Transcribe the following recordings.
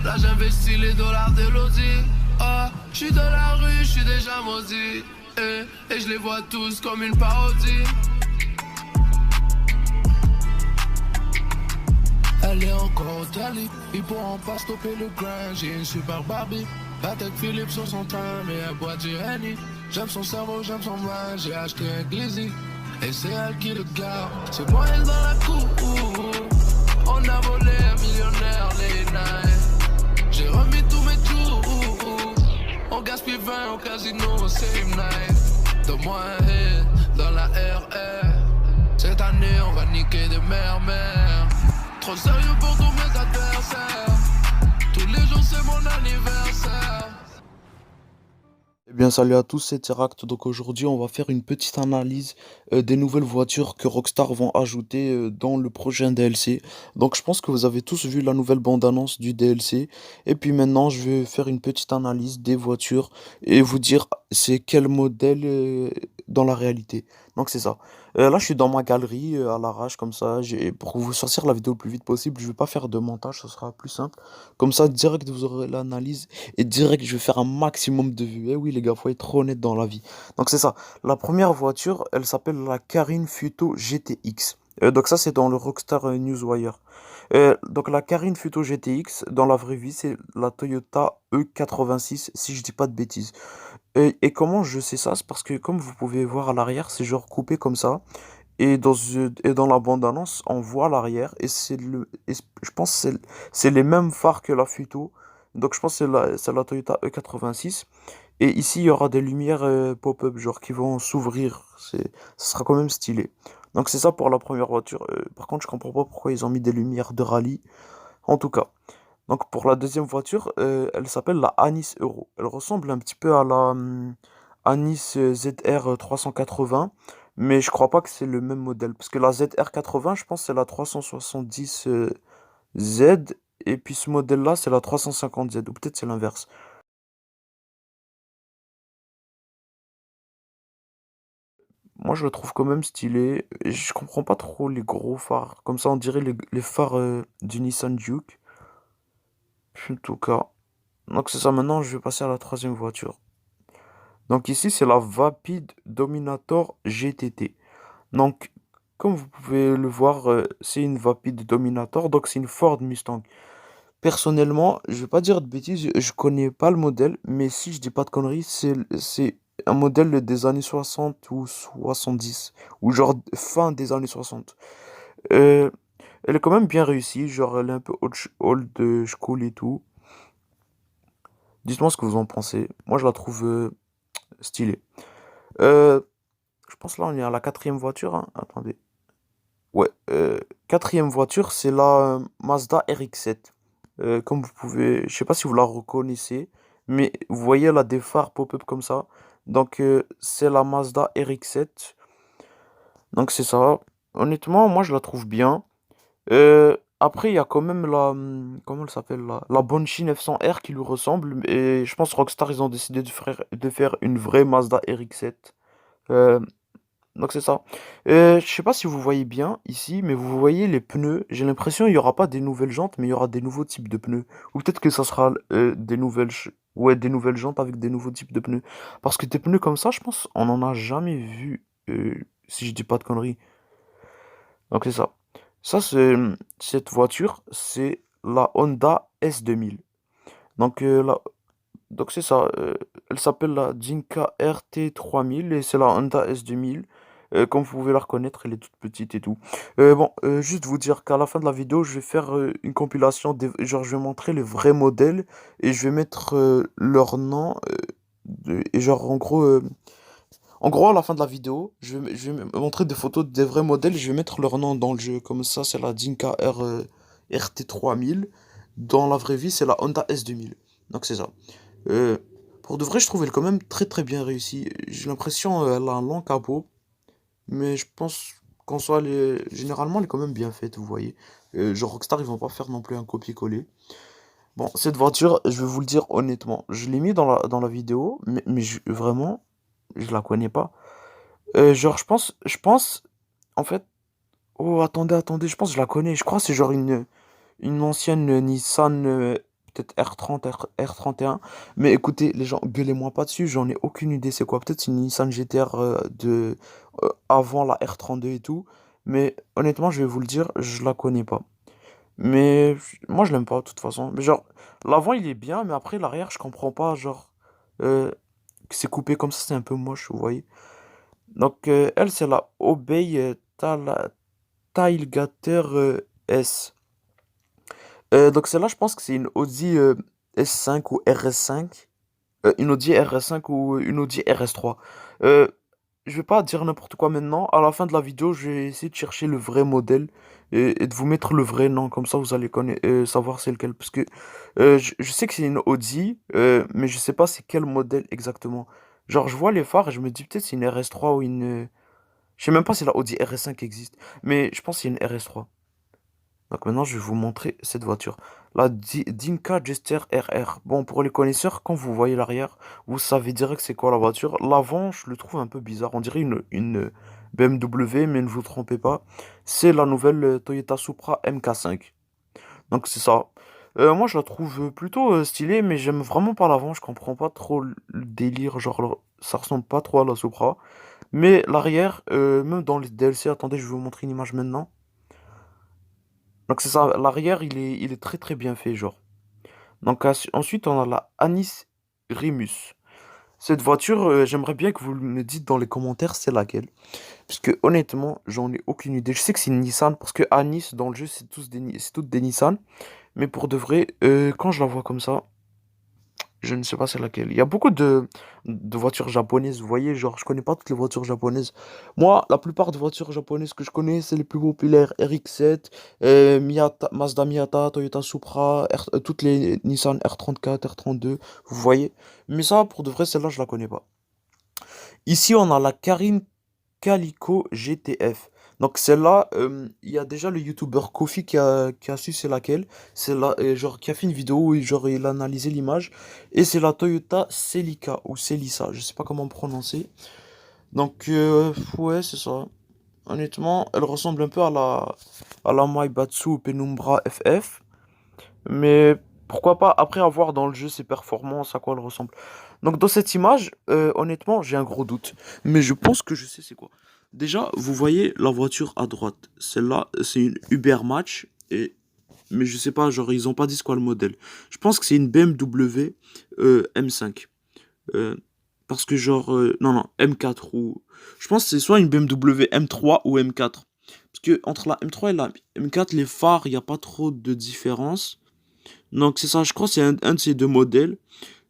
Là j'investis les dollars de l'Audi. Ah, j'suis dans la rue, j'suis déjà maudit. Et je les vois tous comme une parodie. Elle est encore au tali, ils pourront pas stopper le grind. J'ai une super Barbie, la tête Philippe sur son teint, mais elle boit du Henny. J'aime son cerveau, j'aime son mind, j'ai acheté un Glizzy. Et c'est elle qui le garde, c'est moi elle dans la cour. On a volé un millionnaire les nights. J'ai remis tous mes tours. On gaspille 20 au casino, same night. Donne-moi un hit dans la RR. Cette année on va niquer des mères. Trop sérieux pour tous mes adversaires. Tous les jours c'est mon anniversaire. Eh bien, salut à tous, c'est Teract. Donc aujourd'hui, on va faire une petite analyse des nouvelles voitures que Rockstar vont ajouter dans le prochain DLC. Donc je pense que vous avez tous vu la nouvelle bande-annonce du DLC. Et puis maintenant, je vais faire une petite analyse des voitures et vous dire c'est quel modèle dans la réalité. Donc c'est ça. Là, je suis dans ma galerie à l'arrache comme ça. Pour vous sortir la vidéo le plus vite possible, je vais pas faire de montage, ce sera plus simple. Comme ça, direct, vous aurez l'analyse. Et direct, je vais faire un maximum de vues. Eh oui, les gars, faut être honnête dans la vie. Donc, c'est ça. La première voiture, elle s'appelle la Carine Futo GTX. Donc, ça, c'est dans le Rockstar Newswire. Donc, la Carine Futo GTX, dans la vraie vie, c'est la Toyota E86, si je dis pas de bêtises. Et comment je sais ça? C'est parce que, comme vous pouvez voir à l'arrière, c'est genre coupé comme ça. Et dans la bande-annonce, on voit l'arrière et je pense que c'est les mêmes phares que la Futo. Donc je pense que c'est la Toyota E86. Et ici, il y aura des lumières pop-up, genre qui vont s'ouvrir. Ça sera quand même stylé. Donc c'est ça pour la première voiture. Par contre, je comprends pas pourquoi ils ont mis des lumières de rallye. En tout cas. Donc pour la deuxième voiture, elle s'appelle la Anis Euro. Elle ressemble un petit peu à la Anis ZR 380, mais je crois pas que c'est le même modèle. Parce que la ZR 80, je pense que c'est la 370 Z, et puis ce modèle-là, c'est la 350 Z, ou peut-être c'est l'inverse. Moi, je le trouve quand même stylé. Et je comprends pas trop les gros phares. Comme ça, on dirait les phares du Nissan Juke. En tout cas. Donc c'est ça, maintenant, je vais passer à la troisième voiture. Donc ici, c'est la Vapid Dominator GTT. Donc, comme vous pouvez le voir, c'est une Vapid Dominator, donc c'est une Ford Mustang. Personnellement, je vais pas dire de bêtises, je connais pas le modèle, mais si je dis pas de conneries, c'est un modèle des années 60 ou 70, ou genre fin des années 60. Euh, Elle est quand même bien réussie, genre elle est un peu old school et tout. Dites-moi ce que vous en pensez. Moi, je la trouve stylée. Euh, je pense là, on est à la quatrième voiture, hein. Attendez. Ouais, quatrième voiture, c'est la Mazda RX-7. Comme vous pouvez, je sais pas si vous la reconnaissez, mais vous voyez là des phares pop-up comme ça. Donc c'est la Mazda RX-7. Donc c'est ça. Honnêtement, moi je la trouve bien. Après, il y a quand même comment elle s'appelle la Banshee 900R qui lui ressemble. Et je pense Rockstar, ils ont décidé de faire une vraie Mazda RX-7. Donc c'est ça. Je sais pas si vous voyez bien ici, mais vous voyez les pneus. J'ai l'impression il y aura pas des nouvelles jantes, mais il y aura des nouveaux types de pneus. Ou peut-être que ça sera ouais, des nouvelles jantes avec des nouveaux types de pneus. Parce que des pneus comme ça, je pense, on en a jamais vu. Si je dis pas de conneries. Donc c'est ça. Ça, cette voiture, c'est la Honda S2000. Donc donc c'est ça. Elle s'appelle la Jinka RT3000 et c'est la Honda S2000. Comme vous pouvez la reconnaître, elle est toute petite et tout. Bon, juste vous dire qu'à la fin de la vidéo, je vais faire une compilation, genre je vais montrer les vrais modèles et je vais mettre leur nom. Et genre en gros, à la fin de la vidéo, je vais montrer des photos des vrais modèles et je vais mettre leur nom dans le jeu. Comme ça, c'est la Jinka RT3000. Dans la vraie vie, c'est la Honda S2000. Donc c'est ça. Euh, pour de vrai, je trouve elle quand même très très bien réussie. J'ai l'impression elle a un long capot, mais je pense qu'en soit, généralement, elle est quand même bien faite, vous voyez. Genre Rockstar, ils vont pas faire non plus un copier-coller. Bon, cette voiture, je vais vous le dire honnêtement, je l'ai mis dans la vidéo, mais vraiment, je la connais pas. Genre, en fait, oh, attendez, je pense que je la connais. Je crois que c'est genre une ancienne Nissan peut-être R30, R31. Mais écoutez, les gens, gueulez-moi pas dessus, j'en ai aucune idée c'est quoi. Peut-être une Nissan GT-R avant la R32 et tout. Mais honnêtement, je vais vous le dire, je la connais pas. Mais moi, je l'aime pas, de toute façon. Mais genre, l'avant, il est bien, mais après, l'arrière, je comprends pas. Genre, euh, que c'est coupé comme ça, c'est un peu moche, vous voyez. Donc, elle, c'est la Obey Tailgater S. Donc, celle-là, je pense que c'est une Audi S5 ou RS5. Une Audi RS5 ou une Audi RS3. Euh, je vais pas dire n'importe quoi maintenant. À la fin de la vidéo, je vais essayer de chercher le vrai modèle et de vous mettre le vrai nom. Comme ça, vous allez savoir c'est lequel. Parce que je sais que c'est une Audi, mais je sais pas c'est quel modèle exactement. Genre, je vois les phares et je me dis peut-être c'est une RS3 ou une. Je sais même pas si la Audi RS5 existe. Mais je pense que c'est une RS3. Donc maintenant, je vais vous montrer cette voiture. La Dinka Jester RR. Bon, pour les connaisseurs, quand vous voyez l'arrière, vous savez direct c'est quoi la voiture. L'avant, je le trouve un peu bizarre. On dirait une BMW, mais ne vous trompez pas. C'est la nouvelle Toyota Supra MK5. Donc c'est ça. Moi, je la trouve plutôt stylée, mais j'aime vraiment pas l'avant. Je comprends pas trop le délire. Genre, ça ressemble pas trop à la Supra. Mais l'arrière, même dans les DLC, attendez, je vais vous montrer une image maintenant. Donc c'est ça, l'arrière il est très très bien fait, genre. Donc ensuite on a la Anis Rimus. Cette voiture, j'aimerais bien que vous me dites dans les commentaires c'est laquelle. Parce que honnêtement, j'en ai aucune idée. Je sais que c'est une Nissan, parce que Anis dans le jeu c'est toutes des Nissan. Mais pour de vrai, quand je la vois comme ça, je ne sais pas c'est laquelle. Il y a beaucoup de voitures japonaises, vous voyez, genre je connais pas toutes les voitures japonaises. Moi, la plupart des voitures japonaises que je connais, c'est les plus populaires. RX-7, Mazda Miata, Toyota Supra, toutes les Nissan R34, R32, vous voyez. Mais ça, pour de vrai, celle-là, je la connais pas. Ici, on a la Karin Calico GTF. Donc celle-là, il y a déjà le youtubeur Kofi qui a su c'est laquelle. C'est là, genre qui a fait une vidéo où genre, il a analysé l'image. Et c'est la Toyota Celica ou Celica, je sais pas comment prononcer. Donc ouais, c'est ça. Honnêtement, elle ressemble un peu à la Maibatsu Penumbra FF. Mais pourquoi pas après avoir dans le jeu ses performances, à quoi elle ressemble. Donc dans cette image, honnêtement, j'ai un gros doute. Mais je pense que je sais c'est quoi. Déjà, vous voyez la voiture à droite. Celle-là, c'est une Uber Match. Mais je sais pas, genre, ils ont pas dit c'est quoi le modèle. Je pense que c'est une BMW M5. Euh, parce que genre... non, non, M4 ou... Je pense que c'est soit une BMW M3 ou M4. Parce que entre la M3 et la M4, les phares, il n'y a pas trop de différence. Donc c'est ça, je crois que c'est un de ces deux modèles.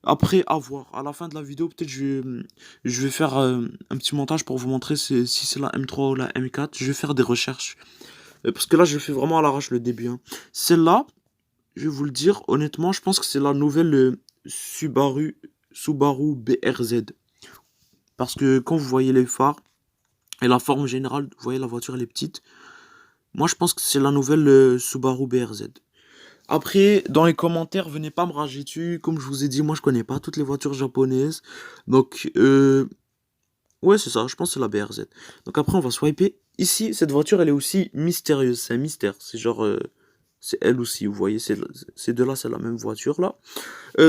Après, à voir. À la fin de la vidéo, peut-être je vais faire un petit montage pour vous montrer si c'est la M3 ou la M4. Je vais faire des recherches. Parce que là, je fais vraiment à l'arrache le début, hein. Celle-là, je vais vous le dire, honnêtement, je pense que c'est la nouvelle Subaru BRZ. Parce que quand vous voyez les phares et la forme générale, vous voyez la voiture, elle est petite. Moi, je pense que c'est la nouvelle Subaru BRZ. Après, dans les commentaires, venez pas me rager dessus. Comme je vous ai dit, moi je connais pas toutes les voitures japonaises. Donc, ouais, c'est ça, je pense que c'est la BRZ. Donc après, on va swiper. Ici, cette voiture, elle est aussi mystérieuse. C'est un mystère. C'est genre, c'est elle aussi, vous voyez, ces deux-là, c'est la même voiture là.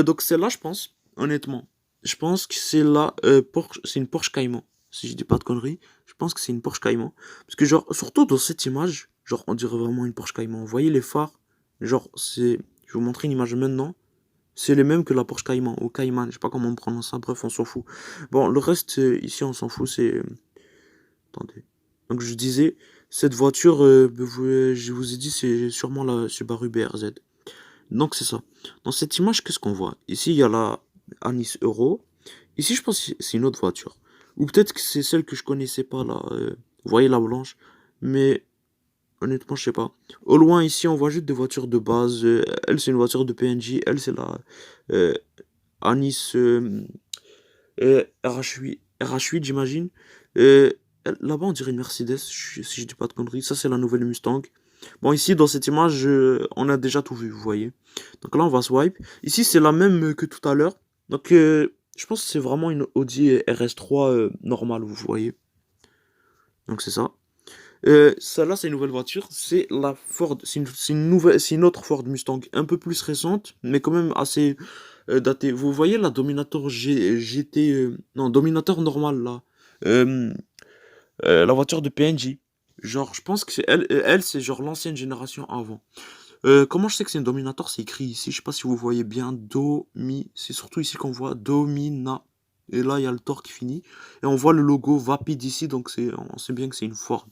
Donc celle-là, je pense, honnêtement, je pense que c'est la Porsche, c'est une Porsche Cayman. Si je dis pas de conneries, je pense que c'est une Porsche Cayman. Parce que genre, surtout dans cette image, genre, on dirait vraiment une Porsche Cayman. Vous voyez les phares? Genre, c'est, je vais vous montrer une image maintenant. C'est les mêmes que la Porsche Cayman, ou Cayman, je sais pas comment on prononce ça, bref, on s'en fout. Bon, le reste, ici, on s'en fout, c'est... Attendez. Donc, je disais, cette voiture, je vous ai dit, c'est sûrement la Subaru BRZ. Donc, c'est ça. Dans cette image, qu'est-ce qu'on voit? Ici, il y a la Anis Euro. Ici, je pense que c'est une autre voiture. Ou peut-être que c'est celle que je connaissais pas, là. Vous voyez la blanche. Mais honnêtement, je sais pas. Au loin, ici, on voit juste des voitures de base. Elle, c'est une voiture de PNJ. Elle, c'est la euh, Anis RH8, j'imagine. Euh, Là-bas, on dirait une Mercedes, si je dis pas de conneries. Ça, c'est la nouvelle Mustang. Bon, ici, dans cette image, on a déjà tout vu, vous voyez. Donc là, on va swipe. Ici, c'est la même que tout à l'heure. Donc, je pense que c'est vraiment une Audi RS3 normale, vous voyez. Donc, c'est ça. Celle-là, c'est une nouvelle voiture. C'est la Ford. C'est une autre Ford Mustang, un peu plus récente, mais quand même assez datée. Vous voyez la Dominator GT, non, Dominator normale là. Euh, la voiture de PNJ. Genre, je pense que c'est elle, c'est genre l'ancienne génération avant. Comment je sais que c'est une Dominator? C'est écrit ici. Je sais pas si vous voyez bien. C'est surtout ici qu'on voit Domina. Et là, il y a le Tor qui finit. Et on voit le logo Vapid ici. Donc, on sait bien que c'est une Ford.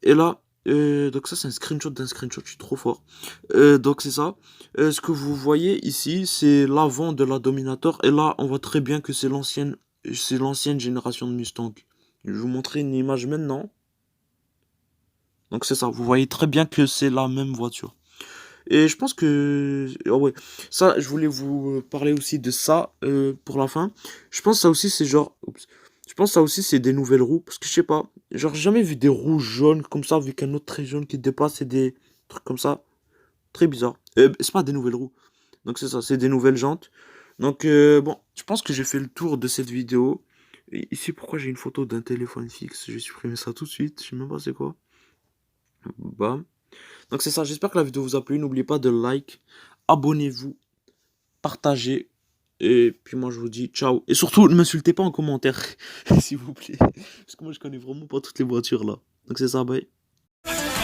Et là, donc ça, c'est un screenshot d'un screenshot. Je suis trop fort. Donc, c'est ça. Ce que vous voyez ici, c'est l'avant de la Dominator. Et là, on voit très bien que c'est l'ancienne génération de Mustang. Je vais vous montrer une image maintenant. Donc c'est ça, vous voyez très bien que c'est la même voiture. Et je pense que... Ah ouais, ça, je voulais vous parler aussi de ça pour la fin. Je pense que ça aussi, c'est genre... Oups. Je pense que ça aussi, c'est des nouvelles roues. Parce que je sais pas, genre, j'ai jamais vu des roues jaunes comme ça, avec un autre trait jaune qui dépasse et des trucs comme ça. Très bizarre. C'est pas des nouvelles roues. Donc c'est ça, c'est des nouvelles jantes. Donc bon, je pense que j'ai fait le tour de cette vidéo. Et ici, pourquoi j'ai une photo d'un téléphone fixe? Je vais supprimer ça tout de suite. Je sais même pas c'est quoi. Bam. Donc c'est ça, j'espère que la vidéo vous a plu. N'oubliez pas de like, abonnez-vous, partagez. Et puis moi je vous dis ciao. Et surtout, ne m'insultez pas en commentaire, s'il vous plaît. Parce que moi je connais vraiment pas toutes les voitures là. Donc c'est ça, bye.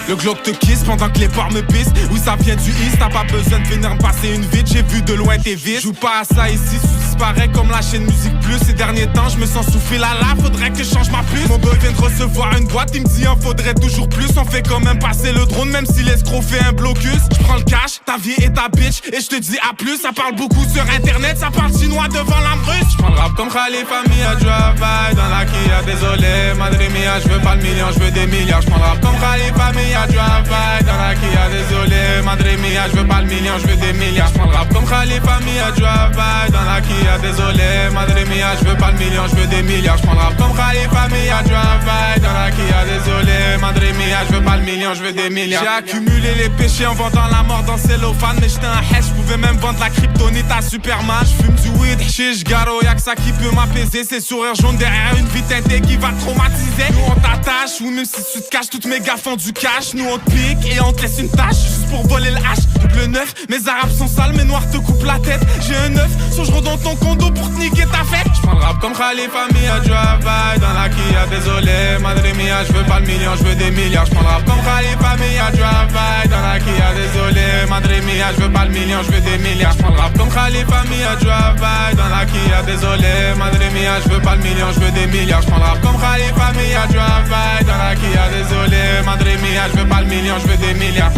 Le Glock te kiss pendant que les barres me pissent. Oui, ça vient du East, t'as pas besoin de venir me passer une vite. J'ai vu de loin tes vis. Joue pas à ça ici, disparaît comme la chaîne Musique Plus. Ces derniers temps, je me sens sous fil à la, faudrait que je change ma puce. Mon boy vient de recevoir une boîte, il me dit en faudrait toujours plus. On fait quand même passer le drone, même si l'escroc fait un blocus. Je prends le cash, ta vie et ta bitch, et je te dis à plus. Ça parle beaucoup sur internet, ça parle chinois devant la russe. Je prends le rap comme Khalifa Mia, drive by dans la Kia, désolé, madre mia, je veux pas le million, je veux des milliards. Je prends le rap comme Khalifa Mia, drive by dans la Kia, désolé, madre mia, je veux pas le million, je veux des milliards. Je prends le rap comme Khalifa Mia, drive by dans la Kia, désolé, madre mia, je veux pas le million, je veux des milliards. Je prends le rap comme Khalifa Mia, drive by dans la Kia, désolé, madre mia, je veux pas le million, je veux des milliards. J'ai accumulé les péchés en vendant la mort dans cellophane, mais j'étais un hash, je pouvais même vendre la kryptonite à Superman. Je fume du weed, chiche, garo, y'a que ça qui peut m'apaiser. Ces sourires jaunes derrière une vie teintée qui va traumatiser. Nous on t'attache, ou même si tu te caches, toutes mes gars font du cash. Nous on te pique et on te laisse une tâche juste pour voler le hache. Double neuf, mes arabes sont sales, mes noirs te coupent la tête. J'ai un neuf, songe dans ton condo pour te niquer ta fête. J'prends le rap comme Khalifa Mia, drive by dans la Kia, désolé, madre mia, je veux pas le million, je veux des milliards. J'prends le rap comme Khalifa Mia, drive by dans la Kia, désolé, madre mia, je veux pas le million, je veux des milliards. J'prends le rap comme Khalifa Mia, drive by dans la Kia, désolé, madre mia, je veux pas le million, je veux des milliards. J'prends le rap comme Khalifa Mia, drive by dans la Kia, désolé, madre mia, je veux pas le million, je veux des milliards.